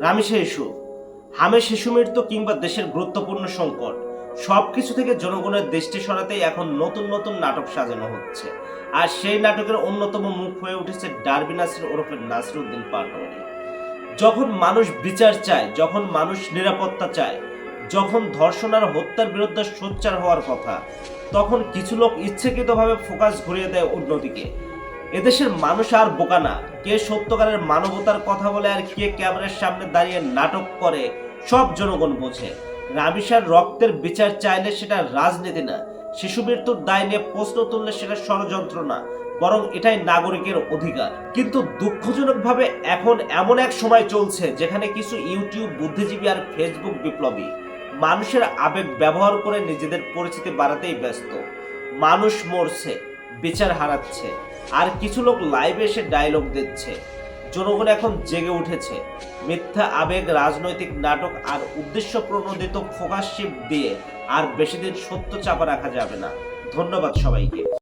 Ramisa issue, হামে শিশু মৃত্যু কিংবা দেশের গুরুত্বপূর্ণ সংকট সবকিছু থেকে জনগণের দৃষ্টি সরাতেই এখন নতুন নতুন নাটক সাজানো হচ্ছে। আর সেই নাটকের অন্যতম মুখ হয়ে উঠেছে ডারবি নাসির ওরফে নাসিরউদ্দিন পাটোয়ারি। যখন মানুষ বিচার চায়, যখন মানুষ নিরাপত্তা চায়, যখন ধর্ষণ আর হত্যার বিরুদ্ধে সোচ্চার হওয়ার কথা, তখন কিছু লোক ইচ্ছাকৃতভাবে ফোকাস ঘুরিয়ে দেয় অন্যদিকে। এদেশের মানুষ আর বোকা না, কে সত্যকারের মানবতার কথা বলে আর কে ক্যামেরার সামনে দাঁড়িয়ে নাটক করে সব জনগণ বোঝে। রামিসার রক্তের বিচার চাইলে সেটা রাজনীতি না, শিশু মৃত্যুর দায় নিয়ে প্রশ্ন তুললে সেটা ষড়যন্ত্র না, বরং এটাই নাগরিকের অধিকার। কিন্তু দুঃখজনকভাবে এখন এমন এক সময় চলছে যেখানে কিছু ইউটিউব বুদ্ধিজীবী আর ফেসবুক বিপ্লবী মানুষের আবেগ ব্যবহার করে নিজেদের পরিচিতি বাড়াতেই ব্যস্ত। মানুষ মরছে, বিচার হারাচ্ছে, আর কিছু লোক লাইভে এসে ডায়লগ দিচ্ছে। জনগণ এখন জেগে উঠেছে। মিথ্যা আবেগ, রাজনৈতিক নাটক আর উদ্দেশ্য প্রণোদিত ফোকাস শিফট দিয়ে আর বেশি দিন সত্য চাপা রাখা যাবে না। ধন্যবাদ সবাইকে।